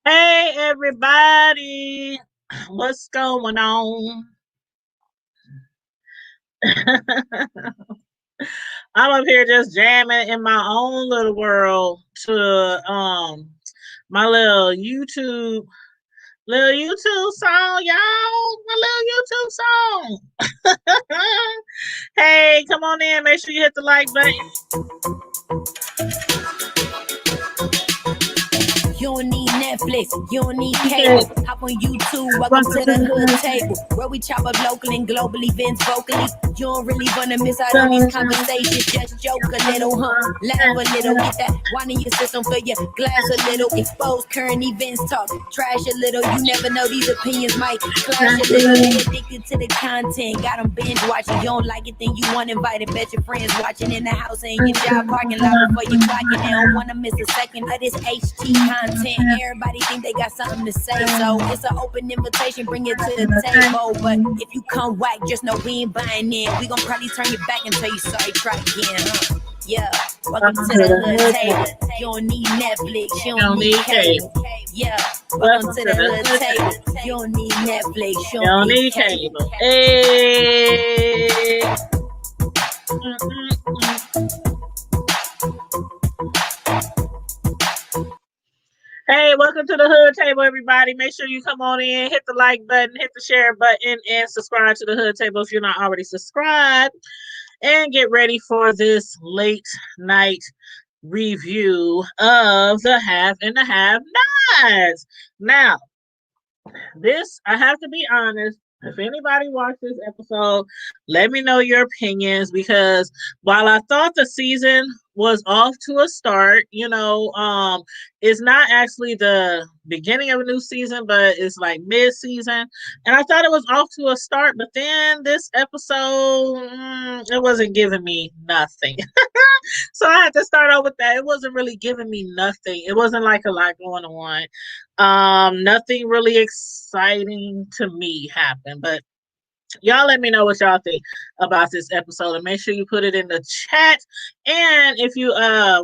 Hey everybody, what's going on? I'm up here just jamming in my own little world to my little YouTube song, y'all. My little YouTube song. Hey, come on in. Make sure you hit the like button. You don't need Netflix, you don't need cable. Hop on YouTube, welcome to the hood table, where we chop up local and global events vocally. You don't really wanna miss out on these conversations. Just joke a little, laugh a little, get that wine in your system, fill your glass a little, expose current events, talk trash a little. You never know, these opinions might clash a little. They addicted to the content, got them binge watching. You don't like it, then you want invited. Bet your friends watching in the house and in your job parking lot before you clock it. They don't wanna miss a second of this HT content. Everybody think they got something to say, so it's an open invitation, bring it to the table. But if you come whack, just know we ain't buying in. We gon' probably turn your back and tell you sorry, try again, Yeah, welcome to the hood table. You don't need Netflix, you don't need cable. Yeah, welcome to the hood table. You don't need Netflix, you don't need cable. Hey. Hey, welcome to the Hood Table, everybody. Make sure you come on in, hit the like button, hit the share button, and subscribe to the Hood Table if you're not already subscribed. And get ready for this late night review of the Have and the Have Nots. Now, this, I have to be honest. If anybody watched this episode, let me know your opinions, because while I thought the season was off to a start, it's not actually the beginning of a new season, but it's like mid-season. And I thought it was off to a start, but then this episode, it wasn't giving me nothing. So I had to start out with that. It wasn't really giving me nothing. It wasn't like a lot going on. Nothing really exciting to me happened, but y'all let me know what y'all think about this episode, and make sure you put it in the chat. And if you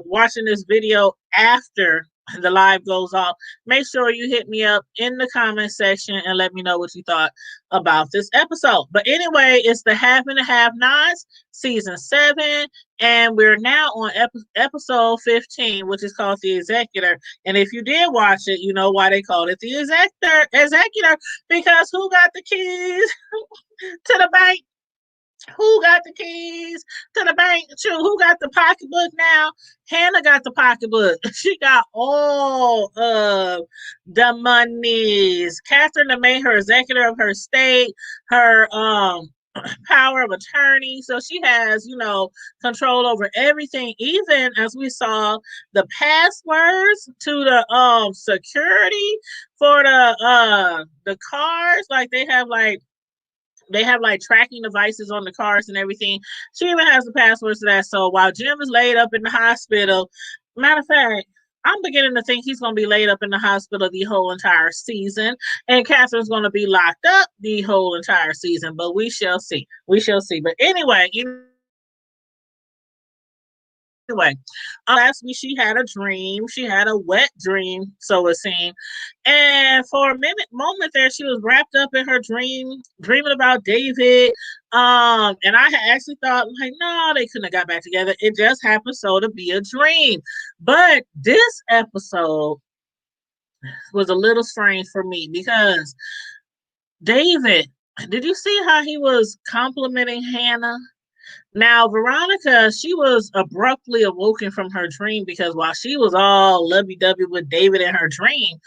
watching this video after the live goes off, make sure you hit me up in the comment section and let me know what you thought about this episode. But anyway, it's the Have and the Have Nots, season 7, and we're now on episode 15, which is called The Executor. And if you did watch it, you know why they called it The Executor, because who got the keys to the bank? Who got the keys to the bank? True. Who got the pocketbook now? Hannah got the pocketbook. She got all of the monies. Catherine made her executor of her estate, her power of attorney. So she has, control over everything. Even as we saw the passwords to the security for the cars, like they have like tracking devices on the cars and everything. She even has the passwords to that. So while Jim is laid up in the hospital, matter of fact, I'm beginning to think he's going to be laid up in the hospital the whole entire season, and Catherine's going to be locked up the whole entire season. But we shall see. We shall see. But anyway, last week she had a dream. She had a wet dream, so it seemed. And for a moment there, she was wrapped up in her dream, dreaming about David. And I had actually thought, like, no, they couldn't have got back together. It just happened so to be a dream. But this episode was a little strange for me, because David, did you see how he was complimenting Hannah? Now, Veronica, she was abruptly awoken from her dream, because while she was all lovey-dovey with David in her dream,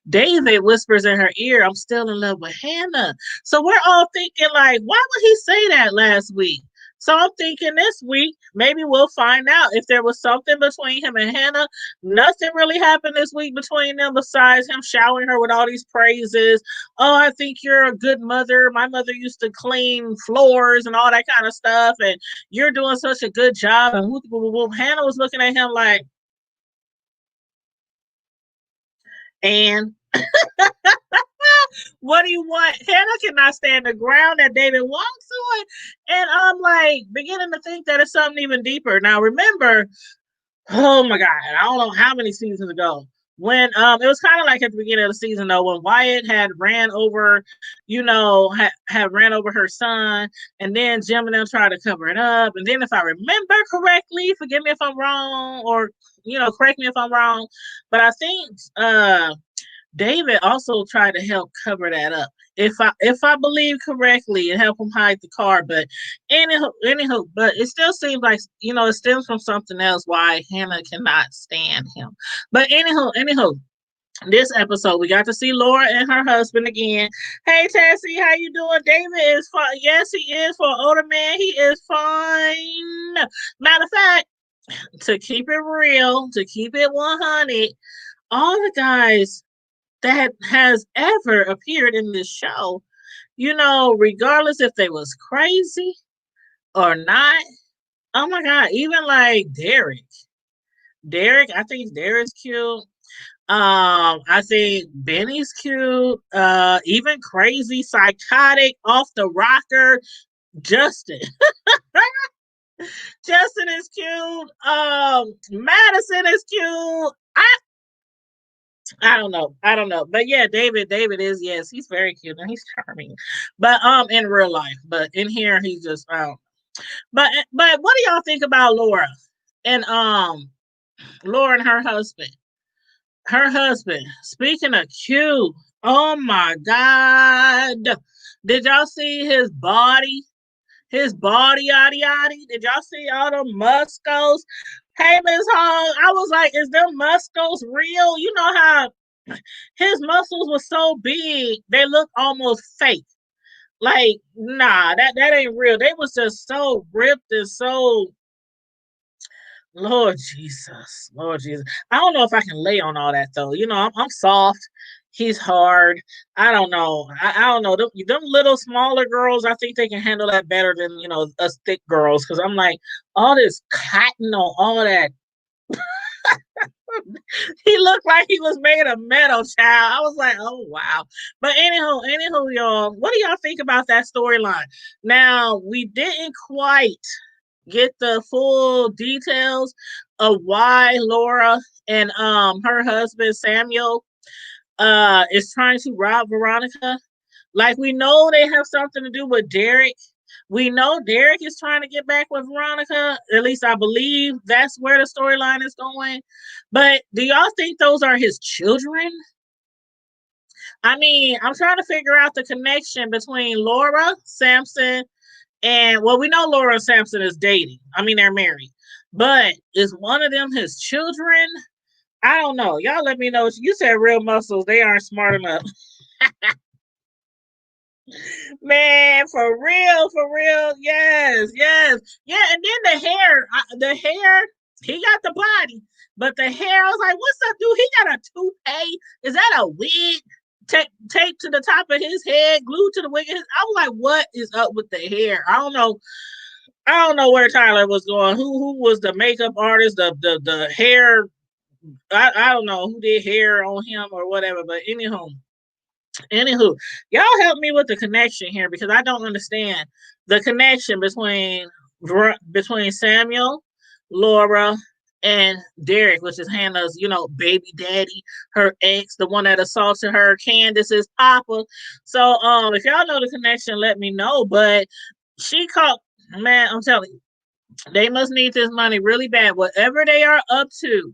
David whispers in her ear, I'm still in love with Hannah. So we're all thinking, like, why would he say that last week? So I'm thinking this week, maybe we'll find out if there was something between him and Hannah. Nothing really happened this week between them besides him showering her with all these praises. Oh, I think you're a good mother. My mother used to clean floors and all that kind of stuff. And you're doing such a good job. And whoop, whoop, whoop. Hannah was looking at him like, and what do you want? Hannah cannot stand the ground that David walks on. And I'm like beginning to think that it's something even deeper. Now, remember, oh my God, I don't know how many seasons ago. When it was kind of like at the beginning of the season though, when Wyatt had ran over, had ran over her son, and then Jim and them tried to cover it up. And then if I remember correctly, forgive me if I'm wrong, or correct me if I'm wrong, but I think David also tried to help cover that up. If I believe correctly and help him hide the car. But anyhow, but it still seems like it stems from something else why Hannah cannot stand him. But anyhow, this episode we got to see Laura and her husband again. Hey Tessie, how you doing? David is fine. Yes, he is. For an older man, he is fine. Matter of fact, to keep it real, to keep it 100, all the guys that has ever appeared in this show, regardless if they was crazy or not. Oh my God, even like Derek. I think Derek's cute. I think Benny's cute. Even crazy, psychotic, off the rocker, Justin. Justin is cute. Madison is cute. I don't know. But yeah, David is, yes, he's very cute and he's charming. But in real life. But in here he's just but what do y'all think about Laura? And Laura and her husband. Her husband. Speaking of cute, oh my God. Did y'all see his body? His body, yaddy yaddy. Did y'all see all the muscles? Hey, Miss Hall, I was like, is them muscles real? You know how his muscles were so big, they look almost fake. Like, nah, that ain't real. They was just so ripped and so Lord Jesus. Lord Jesus. I don't know if I can lay on all that though. I'm soft. He's hard. I don't know. I don't know. Them little smaller girls, I think they can handle that better than, us thick girls. Cause I'm like, all this cotton on all that. He looked like he was made of metal, child. I was like, oh wow. But anyhow, y'all, what do y'all think about that storyline? Now, we didn't quite get the full details of why Laura and her husband Samuel is trying to rob Veronica. Like, we know they have something to do with Derek. We know Derek is trying to get back with Veronica. At least I believe that's where the storyline is going. But do y'all think those are his children? I mean, I'm trying to figure out the connection between Laura Sampson and, well, we know Laura Sampson is dating. I mean, they're married. But is one of them his children? I don't know. Y'all let me know. You said real muscles. They aren't smart enough. Man, for real, for real. Yes, yes. Yeah, and then the hair, he got the body. But the hair, I was like, what's up, dude? He got a toupee. Is that a wig? Taped to the top of his head, glued to the wig. I was like, what is up with the hair? I don't know. I don't know where Tyler was going. Who was the makeup artist? The hair. I don't know who did hair on him or whatever. But anywho, y'all help me with the connection here because I don't understand the connection between Samuel, Laura, and Derek, which is Hannah's, baby daddy, her ex, the one that assaulted her, Candace's papa. So, if y'all know the connection, let me know. But she called, man, I'm telling you, they must need this money really bad. Whatever they are up to,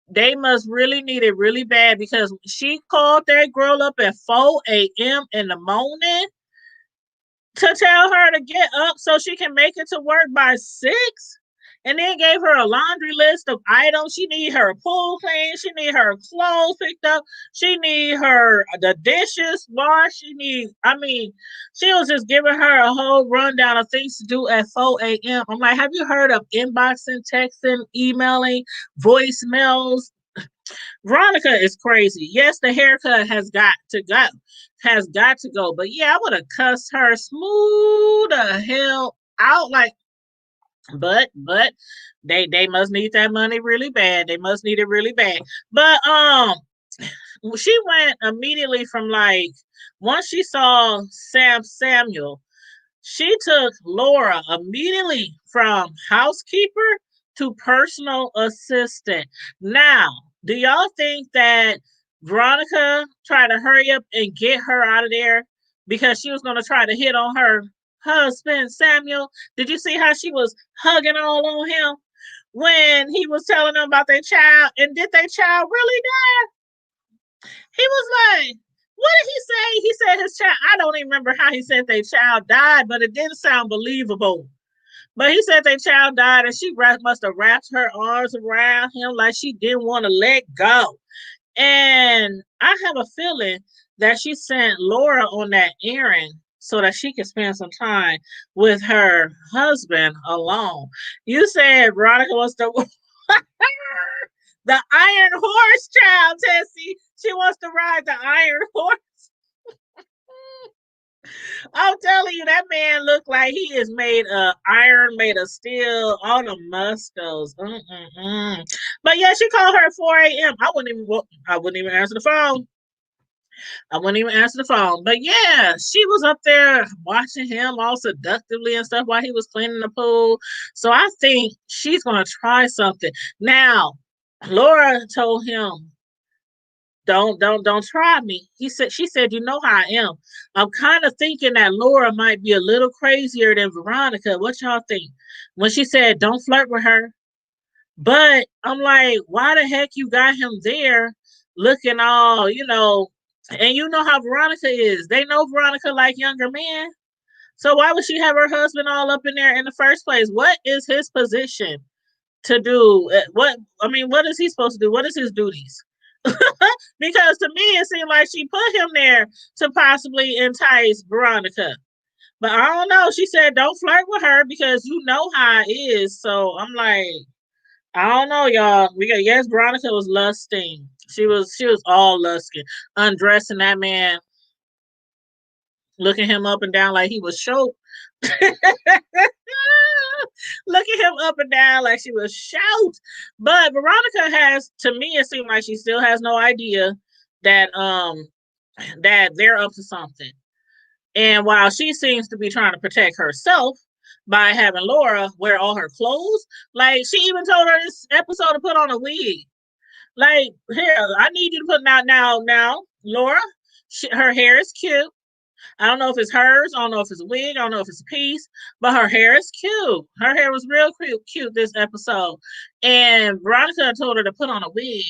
they must really need it really bad because she called that girl up at 4 a.m. in the morning to tell her to get up so she can make it to work by 6. and then gave her a laundry list of items. She need her pool clean. She need her clothes picked up. She need her the dishes washed. She was just giving her a whole rundown of things to do at 4 a.m. I'm like, have you heard of inboxing, texting, emailing, voicemails? Veronica is crazy. Yes, the haircut has got to go. But yeah, I would have cussed her smooth the hell out. Like, but they must need that money really bad. They must need it really bad. But she went immediately from like once she saw Samuel, she took Laura immediately from housekeeper to personal assistant. Now, do y'all think that Veronica tried to hurry up and get her out of there because she was going to try to hit on her husband, Samuel? Did you see how she was hugging all on him when he was telling them about their child? And did their child really die? He was like, what did he say? He said his child, I don't even remember how he said their child died, but it didn't sound believable. But he said their child died and she must have wrapped her arms around him like she didn't want to let go. And I have a feeling that she sent Laura on that errand so that she could spend some time with her husband alone. You said Veronica was the the iron horse child, Tessie. She wants to ride the iron horse. I'm telling you, that man looked like he is made of iron, made of steel, all the muscles. Mm-mm-mm. But yeah, she called her at 4 a.m. I wouldn't even answer the phone. I wouldn't even answer the phone. But yeah, she was up there watching him all seductively and stuff while he was cleaning the pool. So I think she's gonna try something. Now, Laura told him, don't try me. She said, you know how I am. I'm kind of thinking that Laura might be a little crazier than Veronica. What y'all think? When she said, don't flirt with her. But I'm like, why the heck you got him there looking all, and you know how Veronica is. They know Veronica like younger men. So why would she have her husband all up in there in the first place? What is his position to do? What is he supposed to do? What is his duties? Because to me, it seemed like she put him there to possibly entice Veronica. But I don't know. She said, don't flirt with her because you know how it is. So I'm like, I don't know, y'all. Yes, Veronica was lusting. She was all lusting, undressing that man, looking him up and down like he was show. Looking him up and down like she was shout. But Veronica has, to me, it seemed like she still has no idea that that they're up to something. And while she seems to be trying to protect herself by having Laura wear all her clothes, like she even told her this episode to put on a wig. Like, here, I need you to put now, Laura. Her hair is cute. I don't know if it's hers. I don't know if it's a wig. I don't know if it's a piece, but her hair is cute. Her hair was real cute this episode. And Veronica told her to put on a wig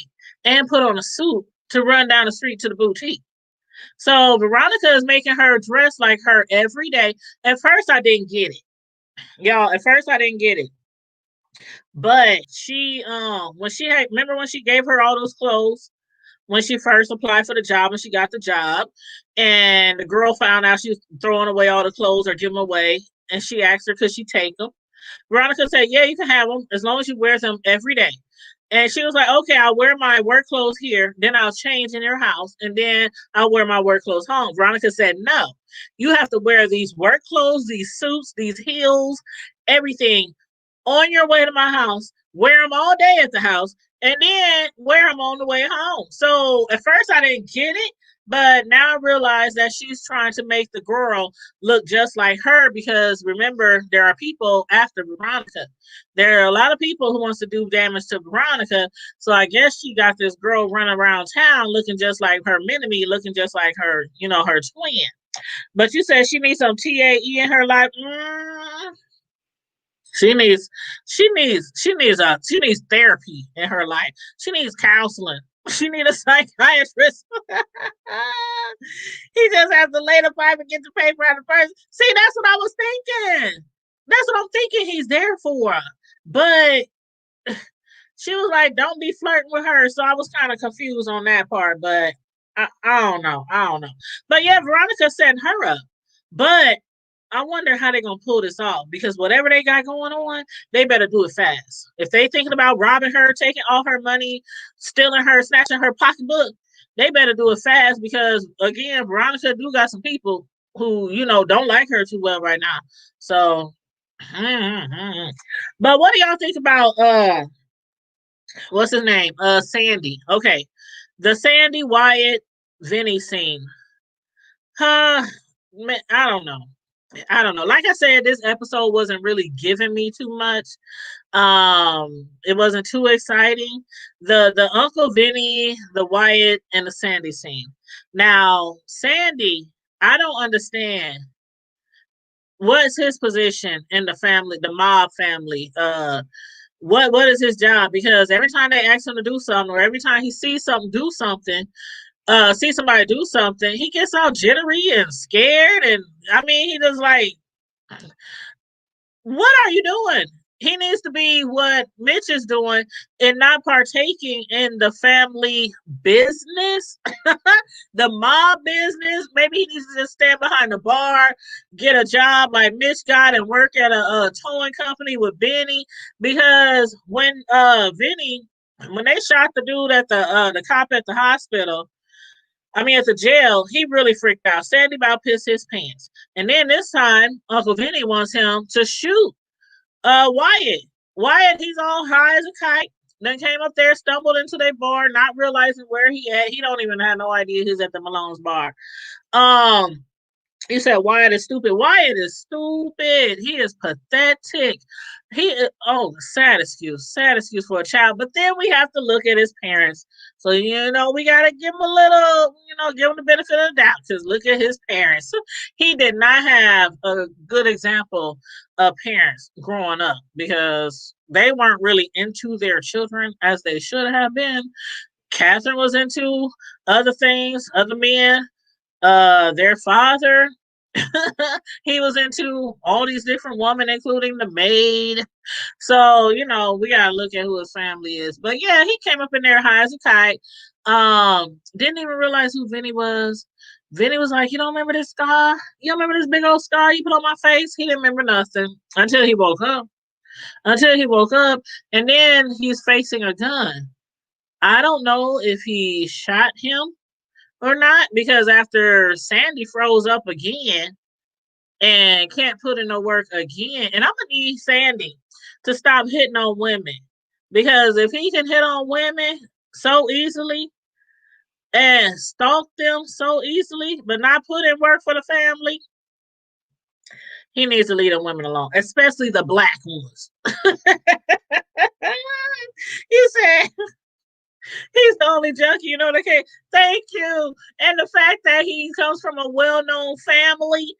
and put on a suit to run down the street to the boutique. So Veronica is making her dress like her every day. At first, I didn't get it, y'all. At first, I didn't get it. But she, remember when she gave her all those clothes when she first applied for the job and she got the job, and the girl found out she was throwing away all the clothes or giving them away, and she asked her could she take them. Veronica said, "Yeah, you can have them as long as you wear them every day." And she was like, "Okay, I'll wear my work clothes here, then I'll change in your house, and then I'll wear my work clothes home." Veronica said, "No, you have to wear these work clothes, these suits, these heels, everything on your way to my house, wear them all day at the house, and then wear them on the way home." So at first I didn't get it, but now I realize that she's trying to make the girl look just like her because remember, there are people after Veronica. There are a lot of people who wants to do damage to Veronica. So I guess she got this girl running around town looking just like her enemy, looking just like her, her twin. But you said she needs some TAE in her life. She needs she needs therapy in her life. She needs counseling. She needs a psychiatrist. He just has to lay the pipe and get the paper out of the person. See, that's what I was thinking. That's what I'm thinking he's there for. But she was like, don't be flirting with her. So I was kind of confused on that part, but I don't know. I don't know. But yeah, Veronica setting her up. But I wonder how they're gonna pull this off because whatever they got going on, they better do it fast. If they thinking about robbing her, taking all her money, stealing her, snatching her pocketbook, they better do it fast because again, Veronica do got some people who, don't like her too well right now. So but what do y'all think about what's his name? Sandy. Okay. The Sandy Wyatt Vinny scene. Man, I don't know. I don't know. Like I said, this episode wasn't really giving me too much. It wasn't too exciting. The Uncle Vinny, the Wyatt, and the Sandy scene. Now, Sandy, I don't understand what's his position in the family, the mob family. What is his job? Because every time they ask him to do something, or every time he sees something, do something, see somebody do something, he gets all jittery and scared, and I mean, he just like, what are you doing? He needs to be what Mitch is doing and not partaking in the family business, the mob business. Maybe he needs to just stand behind the bar, get a job like Mitch got, and work at a towing company with Benny. Because when Vinny, when they shot the dude at the cop at the hospital, I mean, at the jail, he really freaked out. Sandy about pissed his pants. And then this time, Uncle Vinny wants him to shoot Wyatt. Wyatt, he's all high as a kite. Then came up there, stumbled into their bar, not realizing where he at. He don't even have no idea he's at the Malone's bar. Um, you said Wyatt is stupid. Wyatt is stupid. He is pathetic. He is, oh, sad excuse for a child. But then we have to look at his parents. So we gotta give him a little, give him the benefit of the doubt. Because look at his parents. He did not have a good example of parents growing up because they weren't really into their children as they should have been. Catherine was into other things, other men. Their father, he was into all these different women, including the maid. So, we gotta look at who his family is. But yeah, he came up in there high as a kite. Didn't even realize who Vinny was. Vinny was like, you don't remember this scar? You don't remember this big old scar you put on my face? He didn't remember nothing until he woke up. Until he woke up, and then he's facing a gun. I don't know if he shot him or not because after Sandy froze up again and can't put in no work again, and I'm gonna need Sandy to stop hitting on women because if he can hit on women so easily and stalk them so easily, but not put in work for the family, he needs to leave the women alone, especially the black ones. You said he's the only junkie, that can. Thank you. And the fact that he comes from a well-known family.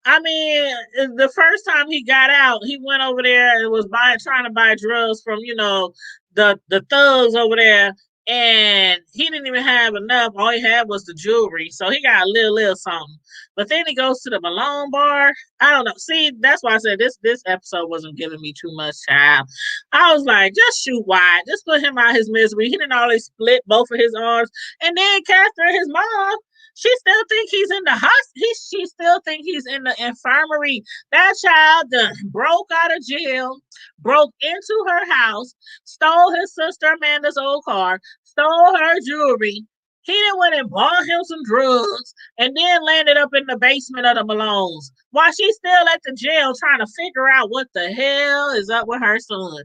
I mean, the first time he got out, he went over there and was trying to buy drugs from, the thugs over there, and he didn't even have enough. All he had was the jewelry, so he got a little something. But then he goes to the Malone bar. I don't know. See, that's why I said this episode wasn't giving me too much time. I was like, just shoot Wyatt, just put him out his misery. He didn't always split both of his arms, and then Catherine, his mom. She still think he's in the hospital. She still think he's in the infirmary. That child done broke out of jail, broke into her house, stole his sister Amanda's old car, stole her jewelry. He then went and bought him some drugs and then landed up in the basement of the Malones while she's still at the jail trying to figure out what the hell is up with her son.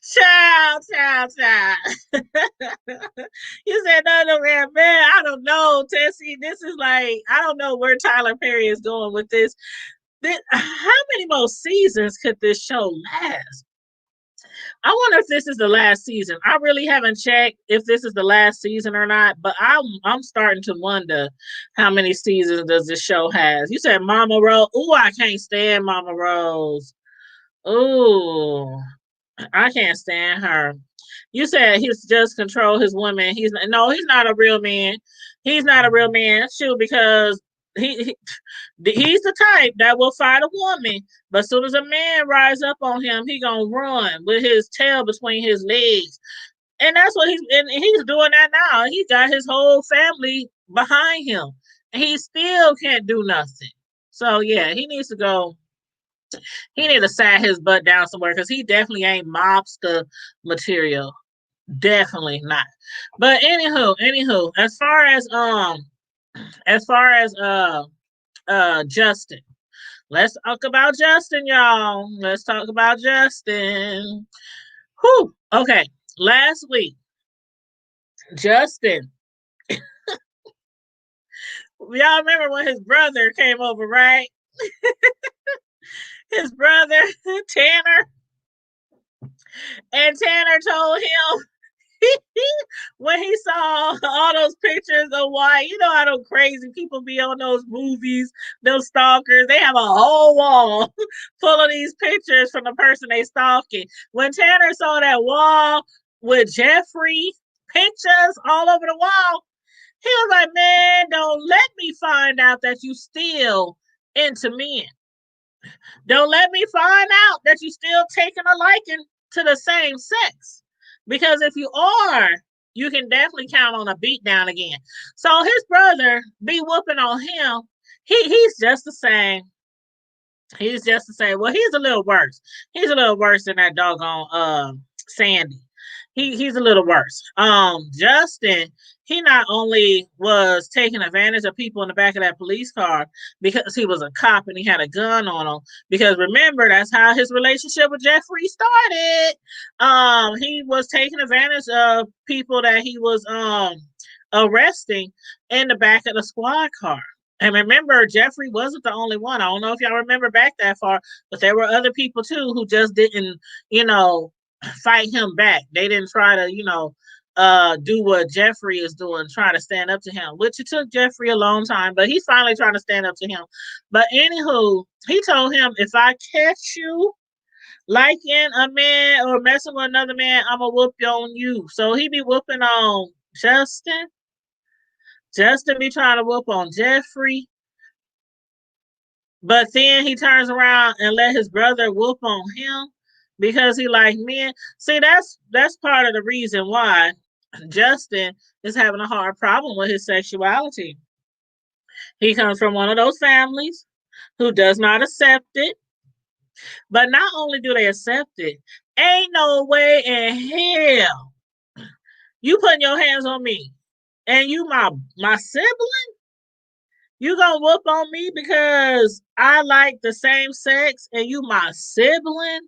Child. You said no, man. I don't know, Tessie. This is like, I don't know where Tyler Perry is going with this. How many more seasons could this show last? I wonder if this is the last season. I really haven't checked if this is the last season or not, but I'm starting to wonder how many seasons does this show has. You said Mama Rose. Ooh, I can't stand Mama Rose. Ooh, I can't stand her. You said he's just control his women. He's not a real man. He's not a real man. Shoot, because he he's the type that will fight a woman, but as soon as a man rise up on him, he gonna run with his tail between his legs. And that's what he's doing that now. He got his whole family behind him. And he still can't do nothing. So yeah, he needs to go. He need to sat his butt down somewhere because he definitely ain't mobster material. Definitely not. But anywho, as far as Justin. Let's talk about Justin, y'all. Let's talk about Justin. Whew. Okay. Last week, Justin. Y'all remember when his brother came over, right? His brother, Tanner. And Tanner told him when he saw all those pictures of why, you know how those crazy people be on those movies, those stalkers, they have a whole wall full of these pictures from the person they stalking. When Tanner saw that wall with Jeffrey pictures all over the wall, he was like, man, don't let me find out that you still into men. Don't let me find out that you still taking a liking to the same sex. Because if you are, you can definitely count on a beat down again. So his brother be whooping on him. He's just the same. He's just the same. Well, he's a little worse. He's a little worse than that doggone Sandy. He's a little worse. Justin, he not only was taking advantage of people in the back of that police car because he was a cop and he had a gun on him. Because remember, that's how his relationship with Jeffrey started. He was taking advantage of people that he was arresting in the back of the squad car. And remember, Jeffrey wasn't the only one. I don't know if y'all remember back that far, but there were other people too who just didn't, fight him back. They didn't try to, do what Jeffrey is doing, trying to stand up to him, which it took Jeffrey a long time, but he's finally trying to stand up to him. But anywho, he told him, if I catch you liking a man or messing with another man, I'm gonna whoop you on you. So he be whooping on Justin. Justin be trying to whoop on Jeffrey. But then he turns around and let his brother whoop on him because he like men. See, that's part of the reason why Justin is having a hard problem with his sexuality. He comes from one of those families who does not accept it. But not only do they accept it, ain't no way in hell you putting your hands on me and you my sibling. You gonna whoop on me because I like the same sex and you my sibling?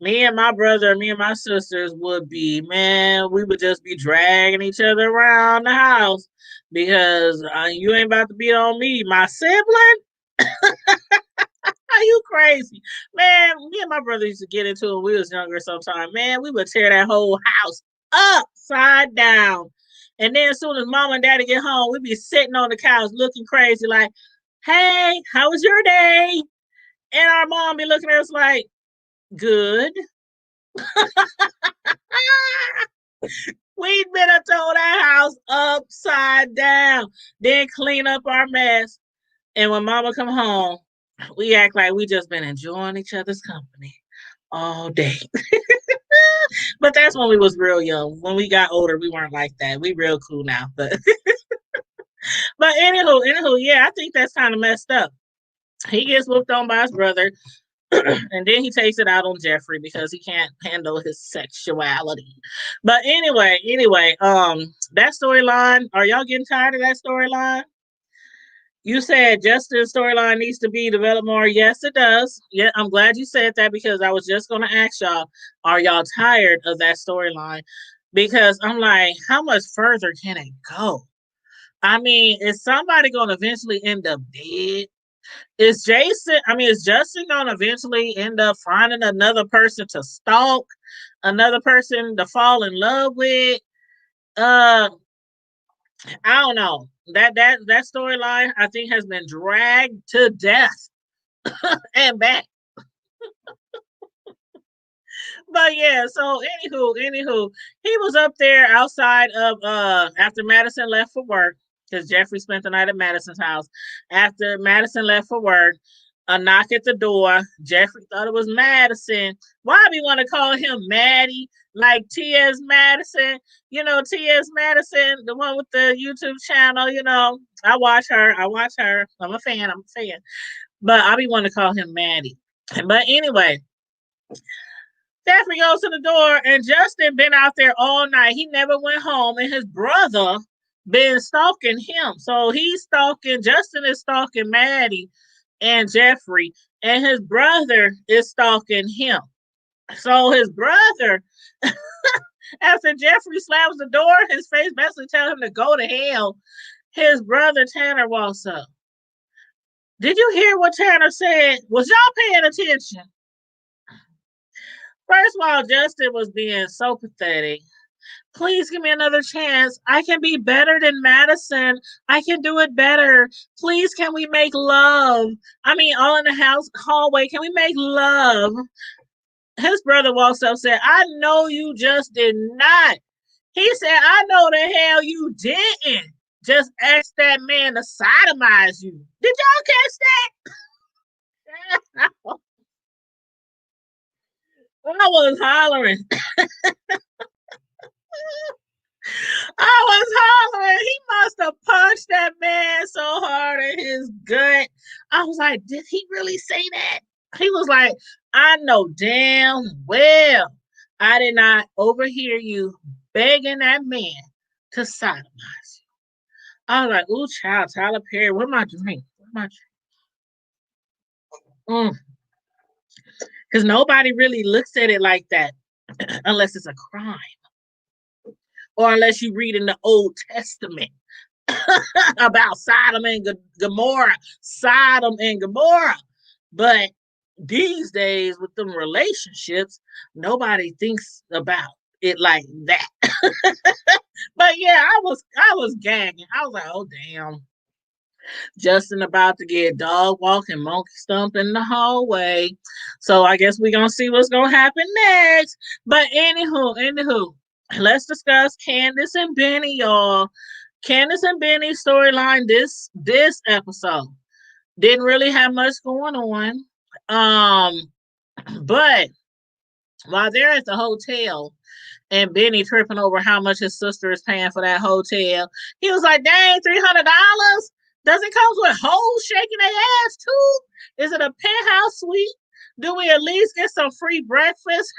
Me and my brother, me and my sisters would be, man, we would just be dragging each other around the house because you ain't about to beat on me. My sibling? Are you crazy? Man, me and my brother used to get into it when we was younger sometimes. Man, we would tear that whole house upside down. And then as soon as mom and daddy get home, we'd be sitting on the couch looking crazy like, hey, how was your day? And our mom be looking at us like, good. We'd been to told that house upside down, then clean up our mess. And when mama come home, we act like we just been enjoying each other's company all day. But that's when we was real young. When we got older, we weren't like that. We real cool now. But anywho, yeah, I think that's kind of messed up. He gets whooped on by his brother, and then he takes it out on Jeffrey because he can't handle his sexuality. But anyway, that storyline, are y'all getting tired of that storyline? You said Justin's storyline needs to be developed more. Yes, it does. Yeah, I'm glad you said that because I was just going to ask y'all, are y'all tired of that storyline? Because I'm like, how much further can it go? I mean, is somebody going to eventually end up dead? Is Justin going to eventually end up finding another person to stalk, another person to fall in love with? Uh, I don't know. That storyline I think has been dragged to death and back. But yeah, so anywho, he was up there outside of after Madison left for work. because Jeffrey spent the night at Madison's house. After Madison left for work, a knock at the door. Jeffrey thought it was Madison. Why we want to call him Maddie? Like T.S. Madison, T.S. Madison, the one with the YouTube channel, I watch her. I'm a fan. But I be wanting to call him Maddie. But anyway, Jeffrey goes to the door, and Justin been out there all night. He never went home, and his brother been stalking him. So Justin is stalking Maddie and Jeffrey, and his brother is stalking him. So his brother, after Jeffrey slams the door, his face basically tells him to go to hell. His brother Tanner walks up. Did you hear what Tanner said? Was y'all paying attention? First of all, Justin was being so pathetic. Please give me another chance. I can be better than Madison. I can do it better. Please, can we make love? I mean, all in the hallway. Can we make love? His brother walks up and said, I know you just did not. He said, I know the hell you didn't. Just ask that man to sodomize you. Did y'all catch that? I was hollering. I was hollering. He must have punched that man so hard in his gut. I was like, did he really say that? He was like, I know damn well I did not overhear you begging that man to sodomize you. I was like, ooh, child, Tyler Perry, where's my drink? Because nobody really looks at it like that unless it's a crime. Or unless you read in the Old Testament about Sodom and Gomorrah. But these days with them relationships, nobody thinks about it like that. But yeah, I was gagging. I was like, oh damn. Justin about to get dog walking, monkey stomp in the hallway. So I guess we're gonna see what's gonna happen next. But anywho, let's discuss Candace and Benny, y'all. Candace and Benny's storyline this episode didn't really have much going on. But while they're at the hotel and Benny tripping over how much his sister is paying for that hotel, he was like, dang, $300? Does it come with hoes shaking their ass too? Is it a penthouse suite? Do we at least get some free breakfast?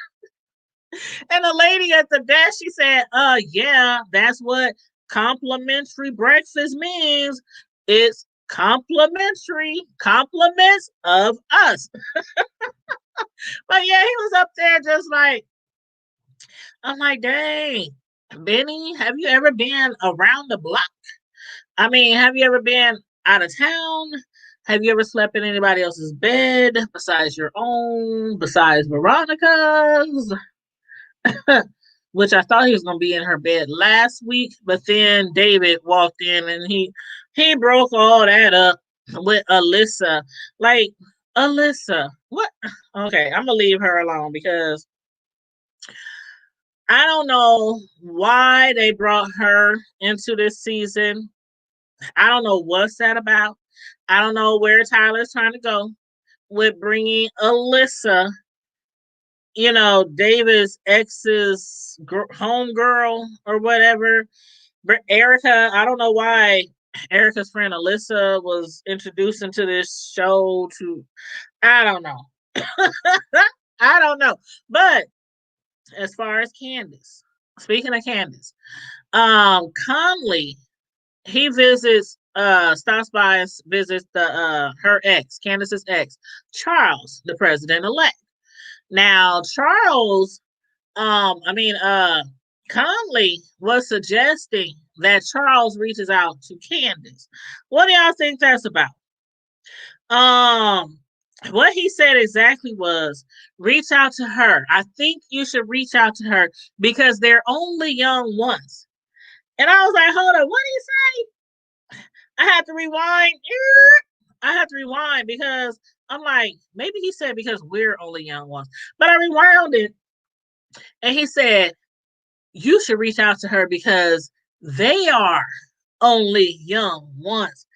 And the lady at the desk, she said, yeah, that's what complimentary breakfast means. It's complimentary, compliments of us. But yeah, he was up there just like, I'm like, dang, Benny, have you ever been around the block? I mean, have you ever been out of town? Have you ever slept in anybody else's bed besides your own, besides Veronica's? Which I thought he was gonna be in her bed last week, but then David walked in and he broke all that up with Alyssa. Like, Alyssa, what? Okay, I'm gonna leave her alone because I don't know why they brought her into this season. I don't know what's that about. I don't know where Tyler's trying to go with bringing Alyssa, David's ex's homegirl or whatever. Erica, I don't know why Erica's friend Alyssa was introduced into this show I don't know. I don't know. But as far as Candace, speaking of Candace, Conley, he stops by and visits her ex, Candace's ex, Charles, the president-elect. Now, Charles, Conley was suggesting that Charles reaches out to Candace. What do y'all think that's about? What he said exactly was reach out to her. I think you should reach out to her because they're only young once. And I was like, hold on, what did he say? I had to rewind because I'm like, maybe he said because we're only young ones. But I rewound it and he said, you should reach out to her because they are only young once.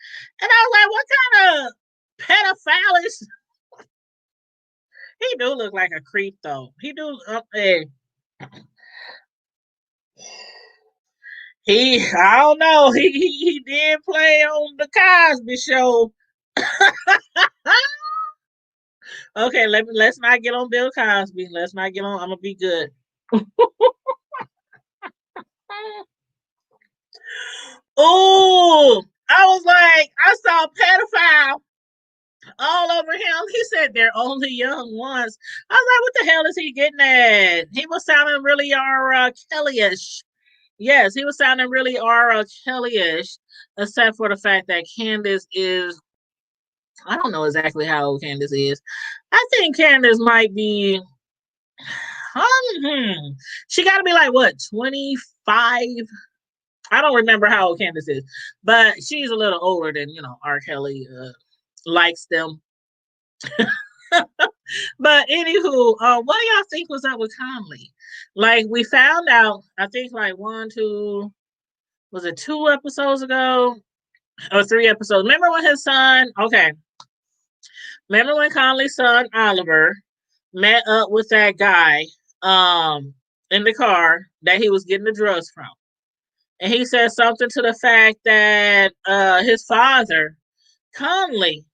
And I was like, what kind of pedophile is he? Do look like a creep though. He do I don't know. He did play on the Cosby show. Okay, let's not get on Bill Cosby. Let's not get on. I'm gonna be good. Oh, I was like, I saw pedophile all over him. He said they're only young ones. I was like, what the hell is he getting at? He was sounding really R. Kelly-ish. Yes, he was sounding really R. Kelly-ish, except for the fact that Candace is, I don't know exactly how old Candace is. I think Candace might be, she got to be like, what, 25? I don't remember how old Candace is, but she's a little older than, R. Kelly likes them. But anywho, what do y'all think was up with Conley? Like, we found out, I think like was it 2 episodes ago or 3 episodes? Remember when his son, okay, remember when Conley's son Oliver met up with that guy in the car that he was getting the drugs from? And he said something to the fact that his father, Conley,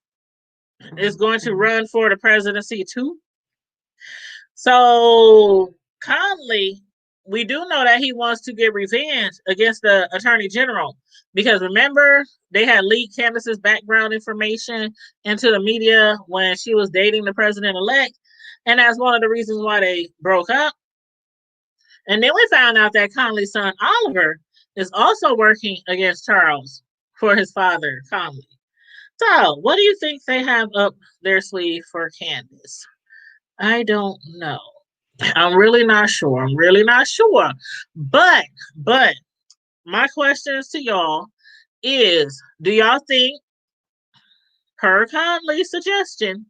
is going to run for the presidency too. So Conley, we do know that he wants to get revenge against the attorney general because remember they had leaked Candace's background information into the media when she was dating the president elect, and that's one of the reasons why they broke up. And then we found out that Conley's son Oliver is also working against Charles for his father Conley. So, what do you think they have up their sleeve for Candace? I don't know. I'm really not sure. I'm really not sure. But my questions to y'all is, do y'all think, per Conley's suggestion,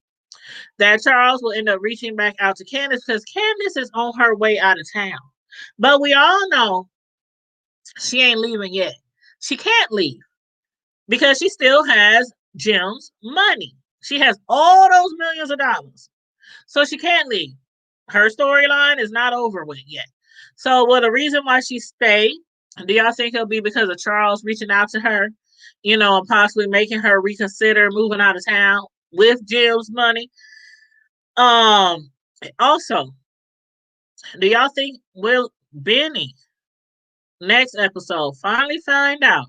that Charles will end up reaching back out to Candace because Candace is on her way out of town? But we all know she ain't leaving yet. She can't leave because she still has Jim's money. She has all those millions of dollars. So she can't leave. Her storyline is not over with yet. So, well, the reason why she stayed, do y'all think it'll be because of Charles reaching out to her, and possibly making her reconsider moving out of town with Jim's money? Also, do y'all think will Benny next episode finally find out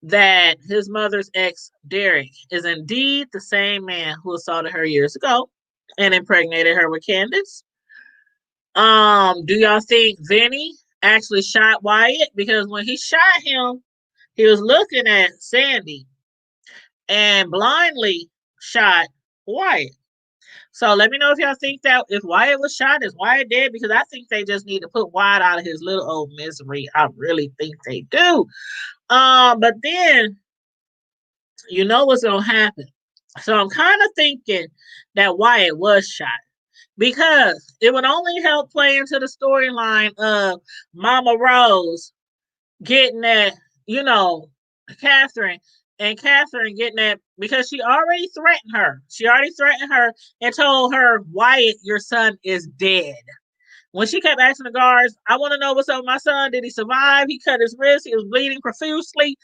that his mother's ex, Derek, is indeed the same man who assaulted her years ago and impregnated her with Candace? Do y'all think Vinny actually shot Wyatt? Because when he shot him, he was looking at Sandy and blindly shot Wyatt. So let me know if y'all think that if Wyatt was shot, is Wyatt dead? Because I think they just need to put Wyatt out of his little old misery. I really think they do. But then you know what's gonna happen. So I'm kind of thinking that Wyatt was shot because it would only help play into the storyline of Mama Rose getting that, Catherine, and Catherine getting that because she already threatened her. She already threatened her and told her, Wyatt, your son is dead. When she kept asking the guards, I want to know what's up with my son. Did he survive? He cut his wrist. He was bleeding profusely.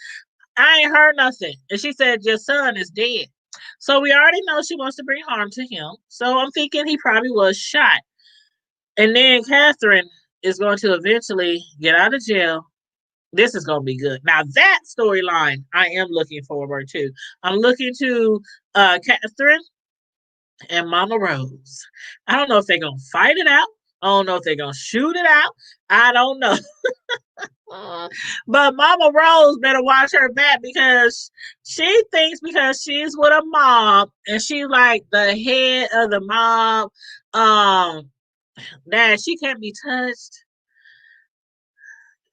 I ain't heard nothing. And she said, your son is dead. So we already know she wants to bring harm to him. So I'm thinking he probably was shot. And then Catherine is going to eventually get out of jail. This is going to be good. Now, that storyline I am looking forward to. I'm looking to Catherine and Mama Rose. I don't know if they're going to fight it out. I don't know if they're going to shoot it out. I don't know. But Mama Rose better watch her back because she thinks because she's with a mob and she's like the head of the mob, that she can't be touched.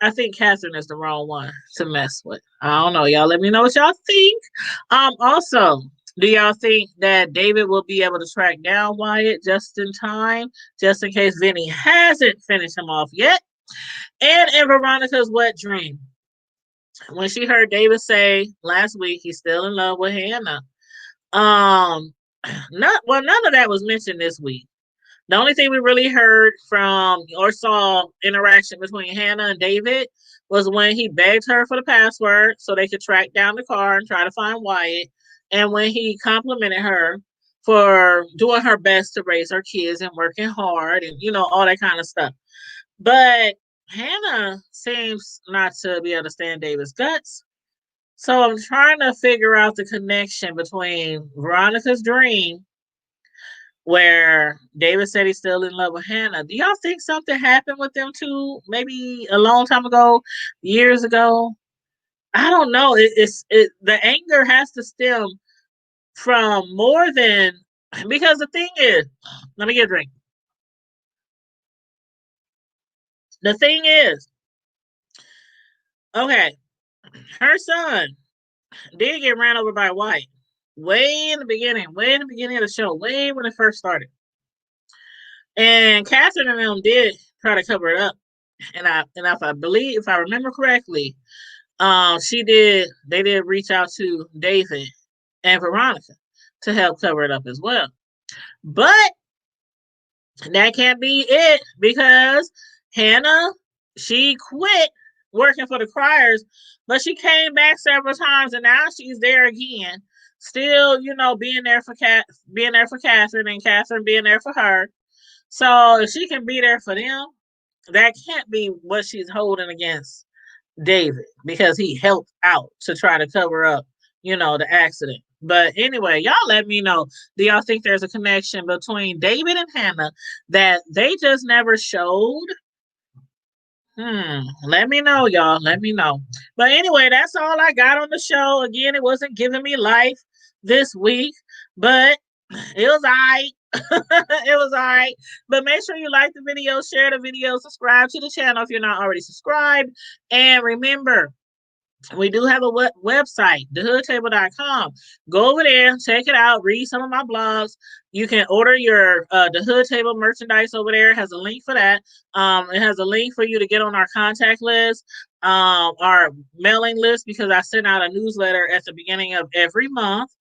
I think Catherine is the wrong one to mess with. I don't know. Y'all let me know what y'all think. Also, do y'all think that David will be able to track down Wyatt just in time, just in case Vinny hasn't finished him off yet? And in Veronica's wet dream, when she heard David say last week he's still in love with Hannah. Um, none of that was mentioned this week. The only thing we really heard from or saw interaction between Hannah and David was when he begged her for the password so they could track down the car and try to find Wyatt, and when he complimented her for doing her best to raise her kids and working hard and all that kind of stuff. But Hannah seems not to be able to stand David's guts. So I'm trying to figure out the connection between Veronica's dream, where David said he's still in love with Hannah. Do y'all think something happened with them two? Maybe a long time ago, years ago. I don't know. The anger has to stem from more than because the thing is, let me get a drink. The thing is, okay, her son did get ran over by White way in the beginning of the show, way when it first started. And Catherine and them did try to cover it up. And if I believe, if I remember correctly, they did reach out to David and Veronica to help cover it up as well. But that can't be it because Hannah, she quit working for the Criers, but she came back several times and now she's there again. Still, being there for being there for Catherine and Catherine being there for her. So if she can be there for them, that can't be what she's holding against David because he helped out to try to cover up, the accident. But anyway, y'all let me know. Do y'all think there's a connection between David and Hannah that they just never showed? Let me know, y'all. Let me know. But anyway, that's all I got on the show. Again, it wasn't giving me life this week, but it was alright. It was alright. But make sure you like the video, share the video, subscribe to the channel if you're not already subscribed. And remember, we do have a website, thehoodtable.com. Go over there, check it out, read some of my blogs. You can order your the Hood Table merchandise over there. It has a link for that. It has a link for you to get on our contact list, our mailing list, because I send out a newsletter at the beginning of every month.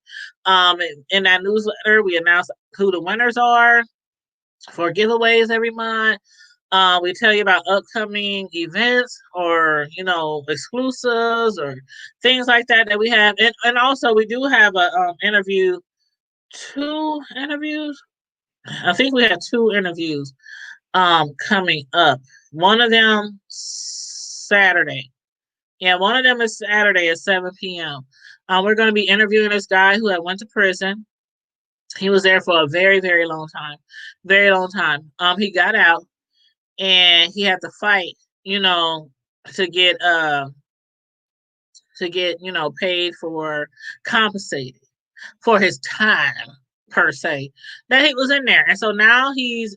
In that newsletter, we announce who the winners are for giveaways every month. We tell you about upcoming events or, exclusives or things like that we have. And also we do have a two interviews. I think we have two interviews coming up. One of them Saturday. Yeah, one of them is Saturday at 7 p.m. We're going to be interviewing this guy who had went to prison. He was there for a very, very long time. Very long time. He got out and he had to fight, to get paid for compensated for his time per se that he was in there. And so now he's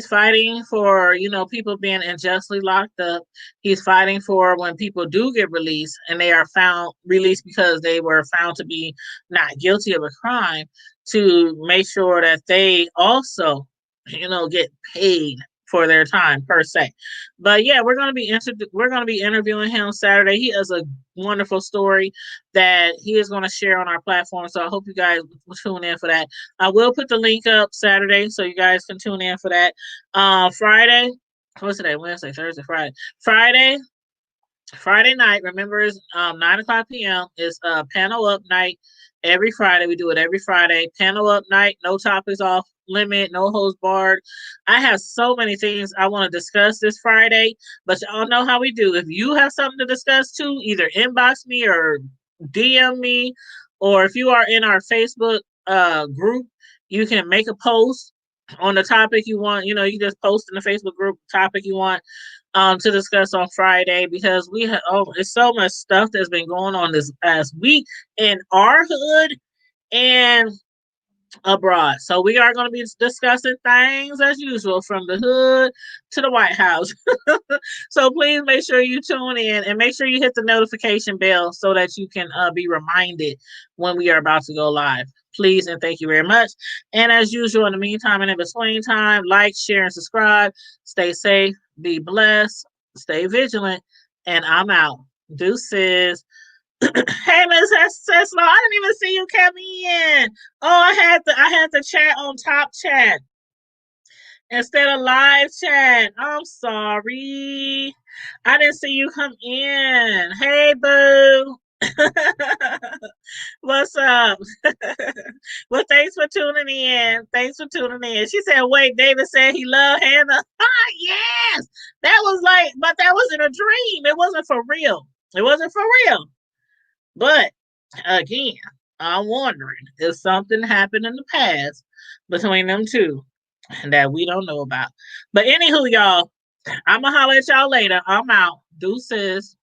fighting for, people being unjustly locked up. He's fighting for when people do get released and they are found released because they were found to be not guilty of a crime, to make sure that they also, get paid for their time per se. But yeah, we're gonna be interviewing him Saturday. He has a wonderful story that he is going to share on our platform. So I hope you guys will tune in for that. I will put the link up Saturday so you guys can tune in for that. Friday, what's today? Wednesday, Thursday, Friday. Friday night, remember, is 9 o'clock p.m. is panel up night every Friday. We do it every Friday. Panel up night, no topics off limit, no holds barred. I have so many things I want to discuss this Friday, but y'all know how we do. If you have something to discuss too, either inbox me or DM me, or if you are in our Facebook group, you can make a post on the topic you want. You just post in the Facebook group topic you want to discuss on Friday, because we have it's so much stuff that's been going on this past week in our hood and abroad. So we are going to be discussing things as usual from the hood to the White House. So please make sure you tune in and make sure you hit the notification bell so that you can be reminded when we are about to go live. Please and thank you very much. And as usual, in the meantime and in between time, like, share, and subscribe. Stay safe, be blessed, stay vigilant, and I'm out. Deuces. Hey, Miss Ceslo, I didn't even see you come in. Oh, I had the chat on top chat instead of live chat. I'm sorry. I didn't see you come in. Hey, boo. What's up? Well, thanks for tuning in. Thanks for tuning in. She said, wait, David said he loved Hannah. Yes. That was like, but that was in a dream. It wasn't for real. It wasn't for real. But again, I'm wondering if something happened in the past between them two that we don't know about. But anywho, y'all, I'ma holler at y'all later. I'm out. Deuces.